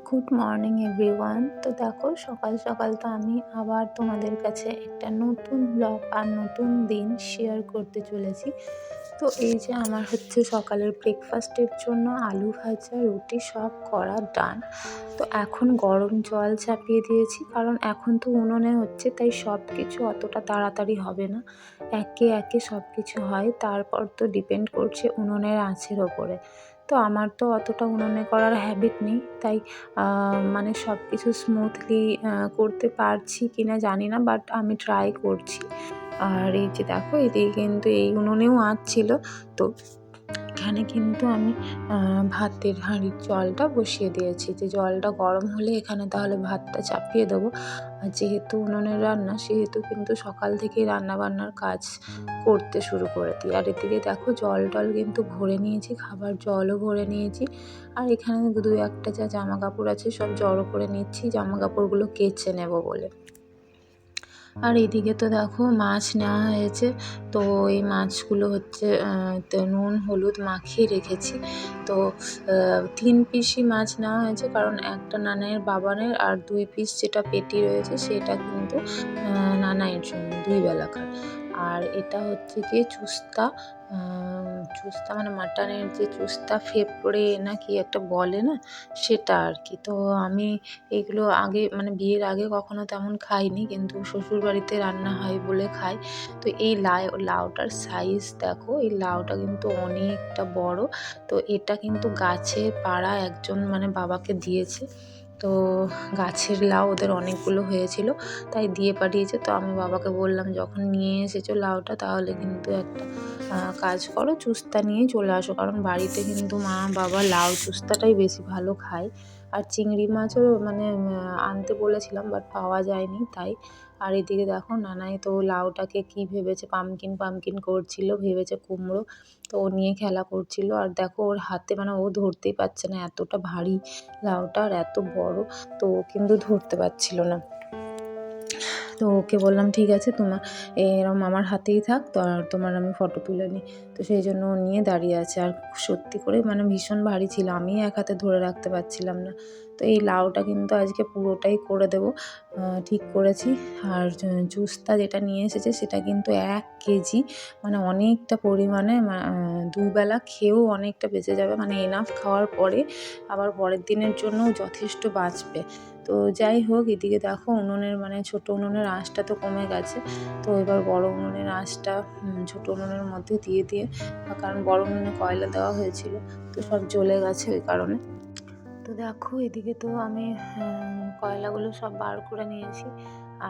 Good morning everyone. তো দেখো সকাল সকাল তো আমি আবার তোমাদের কাছে একটা নতুন ব্লগ আর নতুন দিন শেয়ার করতে চলেছি। তো এই যে আমার হচ্ছে সকালের ব্রেকফাস্টের জন্য আলু ভাজা রুটি সব করা ডান। তো এখন গরম জল চাপিয়ে দিয়েছি, কারণ এখন তো উনুনে হচ্ছে, তাই সব কিছু অতটা তাড়াতাড়ি হবে না, একে একে সব কিছু হয়, তারপর তো ডিপেন্ড করছে উনুনের আঁচের ওপরে। তো আমার তো অতটা উনুনে করার হ্যাবিট নেই, তাই মানে সব কিছু স্মুথলি করতে পারছি কিনা জানি না, বাট আমি ট্রাই করছি। আর এই যে দেখো এদিকে কিন্তু এই উনুনেও আঁচ ছিল। তো এখানে কিন্তু আমি ভাতের হাঁড়ির জলটা বসিয়ে দিয়েছি, যে জলটা গরম হলে এখানে তাহলে ভাতটা চাপিয়ে দেবো। আর যেহেতু উনুনের রান্না, সেহেতু কিন্তু সকাল থেকেই রান্নাবান্নার কাজ করতে শুরু করে দিই। আর এদিকে দেখো জল টল কিন্তু ভরে নিয়েছি, খাবার জলও ভরে নিয়েছি। আর এখানে দু একটা যা জামা কাপড় আছে সব জড়ো করে নিচ্ছি, জামা কাপড়গুলো কেচে নেব বলে। আর এদিকে তো দেখো মাছ নেওয়া হয়েছে। তো এই মাছগুলো হচ্ছে নুন হলুদ মাখিয়ে রেখেছি। তো 3 পিসই মাছ নেওয়া হয়েছে, কারণ একটা নানাইয়ের বাবানের আর 2 পিস যেটা পেটি রয়েছে সেটা কিন্তু নানাইয়ের জন্য 2 বেলাকার। আর এটা হচ্ছে গিয়ে চুস্তা, চুস্তা মানে মাটনের যে চুস্তা ফেপড়ে না কি একটা বলে না, সেটা আর কি। তো আমি এগুলো আগে মানে বিয়ের আগে কখনো তেমন খাইনি, কিন্তু শ্বশুরবাড়িতে রান্না হয় বলে খাই। তো এই লাউটার সাইজ দেখো, এই লাউটা কিন্তু অনেকটা বড়। তো এটা কিন্তু গাছে পাড়া একজন মানে বাবাকে দিয়েছে। তো গাছের লাউ ওদের অনেকগুলো হয়েছিল, তাই দিয়ে পাঠিয়েছে। তো আমি বাবাকে বললাম, যখন নিয়ে এসেছো লাউটা, তাহলে কিন্তু একটা কাজ করো, চুস্তা নিয়ে চলে আসো, কারণ বাড়িতে কিন্তু মা বাবা লাউ চুস্তাটাই বেশি ভালো খায়। আর চিংড়ি মাছও মানে আনতে বলেছিলাম, বাট পাওয়া যায়নি তাই। আর এদিকে দেখো নানাই তো লাউটাকে কি ভেবেছে, পামকিন পামকিন করছিল, ভেবেছে কুমড়ো। তো ও নিয়ে খেলা করছিল। আর দেখো ওর হাতে মানে ও ধরতেই পারছে না, এতটা ভারী লাউটা আর এত বড়। তো ও কিন্তু ধরতে পারছিল না। তো ওকে বললাম, ঠিক আছে তোমার এরম আমার হাতেই থাক, তো আর তোমার আমি ফটো তুলে নিই। তো সেই জন্য ও নিয়ে দাঁড়িয়ে আছে। আর সত্যি করে মানে ভীষণ ভারী ছিল, আমি এক হাতে ধরে রাখতে পারছিলাম না। তো এই লাউটা কিন্তু আজকে পুরোটাই করে দেবো, ঠিক করেছি। আর জুসটা যেটা নিয়ে এসেছে সেটা কিন্তু 1 কেজি, মানে অনেকটা পরিমাণে, 2 বেলা খেয়েও অনেকটা বেঁচে যাবে, মানে এনাফ খাওয়ার পরে আবার পরের দিনের জন্যও যথেষ্ট বাঁচবে। তো যাই হোক, এদিকে দেখো উনুনের মানে ছোটো উনুনের আঁচটা তো কমে গেছে। তো এবার বড় উনুনের আঁচটা ছোটো উনুনের মধ্যে দিয়ে, কারণ বড় উনুনে কয়লা দেওয়া হয়েছিল, তো সব জ্বলে গেছে ওই কারণে। তো দেখো এদিকে তো আমি কয়লাগুলো সব বার করে নিয়েছি।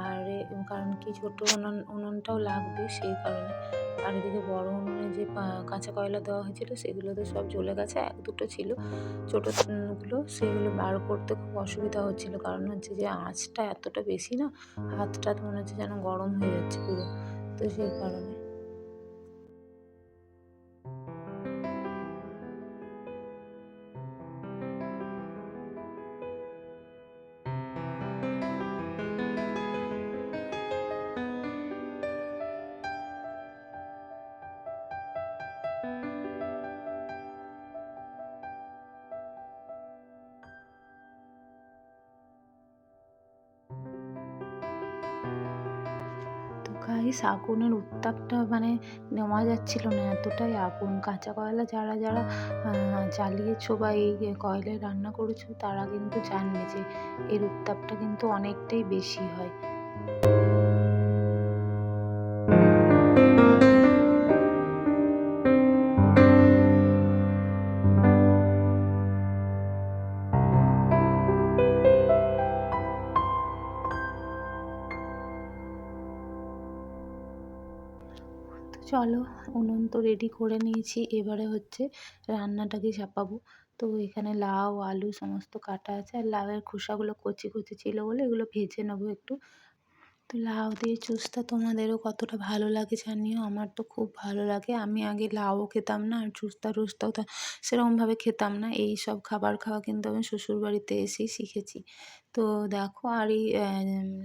আর কারণ কি ছোটো উনুনটাও লাগবে সেই কারণে। আর এদিকে বড় উনুনে যে কাঁচা কয়লা দেওয়া হয়েছিল সেগুলো তো সব জ্বলে গেছে, 1-2টো ছিল ছোটো গুলো, সেগুলো বার করতে খুব অসুবিধা হচ্ছিল, কারণ হচ্ছে যে আঁচটা এতটা বেশি না, হাতটা মনে হচ্ছে যেন গরম হয়ে যাচ্ছে পুরো, তো সেই কারণে। তো গাইস আগুনের উত্তাপটা মানে নেওয়া যাচ্ছিল না, এতটাই আগুন। কাঁচা কয়লা যারা জ্বালিয়েছো বা এই কয়লায় রান্না করেছো, তারা কিন্তু জানবে যে এর উত্তাপটা কিন্তু অনেকটাই বেশি হয়। তো চলো, উনুন তো রেডি করে নিয়েছি, এবারে হচ্ছে রান্নাটাকে চাপাবো। তো এখানে লাউ আলু সমস্ত কাটা আছে, আর লাউয়ের খোসাগুলো কচি কচি ছিল বলে এগুলো ভেজে নেবো একটু। তো লাউ দিয়ে চুস্তা তোমাদেরও কতটা ভালো লাগে জানিও, আমার তো খুব ভালো লাগে। আমি আগে লাউও খেতাম না, আর টুস্টাও সেরকমভাবে খেতাম না। এই সব খাবার খাওয়া কিন্তু আমি শ্বশুরবাড়িতে এসেই শিখেছি। তো দেখো, আর এই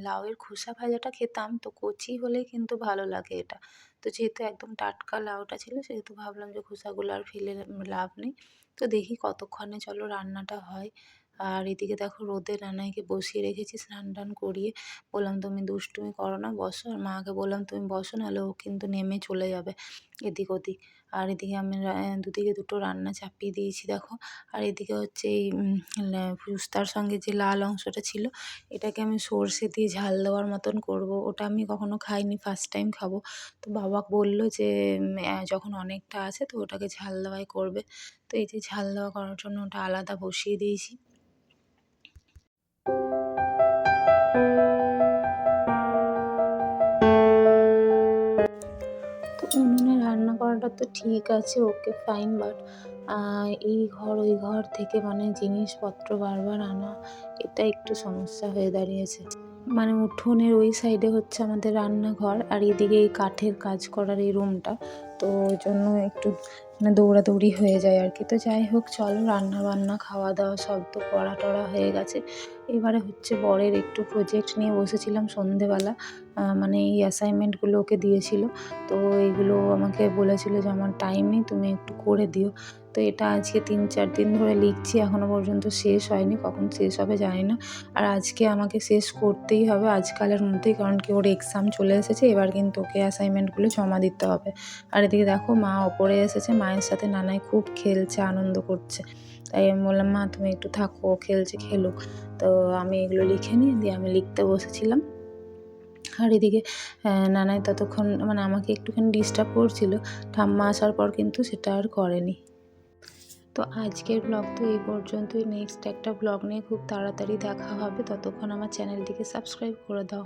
লাউয়ের খোসা ভাজাটা খেতাম, তো কচি হলেই কিন্তু ভালো লাগে এটা। তো যেহেতু একদম টাটকা লাউটা ছিল, সেহেতু ভাবলাম যে খোসাগুলো আর ফেলে লাভ নেই। তো দেখি কতক্ষণে চলো রান্নাটা হয়। আর এদিকে দেখো রোদে নানাইকে বসিয়ে রেখেছি স্নান টান করিয়ে। বললাম তুমি দুষ্টুমি করো না, বসো। আর মাকে বললাম তুমি বসো, নাহলে ও কিন্তু নেমে চলে যাবে এদিক ওদিক। আর এদিকে আমি দুদিকে দুটো রান্না চাপিয়ে দিয়েছি দেখো। আর এদিকে হচ্ছে এই ফুচকার সঙ্গে যে লাল অংশটা ছিল, এটাকে আমি সর্ষে দিয়ে ঝাল দেওয়ার মতন করব। ওটা আমি কখনো খাইনি, ফার্স্ট টাইম খাবো। তো বাবা বলল যে যখন অনেকটা আছে তো ওটাকে ঝাল দেওয়াই করবে। তো এই যে ঝাল দেওয়া করার জন্য ওটা আলাদা বসিয়ে দিয়েছি। তো উনুনে রান্না করাটা তো ঠিক আছে, ওকে ফাইন, বাট এই ঘর ওই ঘর থেকে মানে জিনিসপত্র বারবার আনা, এটা একটু সমস্যা হয়ে দাঁড়িয়েছে। মানে উঠোনের ওই সাইডে হচ্ছে আমাদের রান্নাঘর, আর এদিকে এই কাঠের কাজ করার এই রুমটা, তো ওই জন্য একটু মানে দৌড়াদৌড়ি হয়ে যায় আর কি। তো যাই হোক, চলো রান্না বান্না খাওয়া দাওয়া সব তো করা টরা হয়ে গেছে। এবারে হচ্ছে বরের একটু প্রজেক্ট নিয়ে বসেছিলাম সন্ধেবেলা। মানে এই অ্যাসাইনমেন্টগুলো ওকে দিয়েছিল, তো এইগুলো আমাকে বলেছিল যে আমার টাইম নেই, তুমি একটু করে দিও। তো এটা আজকে 3-4 দিন ধরে লিখছি, এখনও পর্যন্ত শেষ হয়নি, কখন শেষ হবে জানি না। আর আজকে আমাকে শেষ করতেই হবে আজকালের মধ্যেই, কারণ কি ওর এক্সাম চলে এসেছে, এবার কিন্তু ওকে অ্যাসাইনমেন্টগুলো জমা দিতে হবে। আর এদিকে দেখো মা ওপরে এসেছে, মায়ের সাথে নানাই খুব খেলছে, আনন্দ করছে। তাই আমি বললাম মা তুমি একটু থাকো, ও খেলছে খেলুক। তো আমি এগুলো লিখে নিই, দিয়ে আমি লিখতে বসেছিলাম। আর এদিকে নানাই ততক্ষণ মানে আমাকে একটুখানি ডিস্টার্ব করছিল, ঠাম্মা আসার পর কিন্তু সেটা আর করেনি। তো আজকের ব্লগ তো এই পর্যন্তই। নেক্সট একটা ব্লগ নিয়ে খুব তাড়াতাড়ি দেখা হবে, ততক্ষণ আমার চ্যানেলটিকে সাবস্ক্রাইব করে দাও।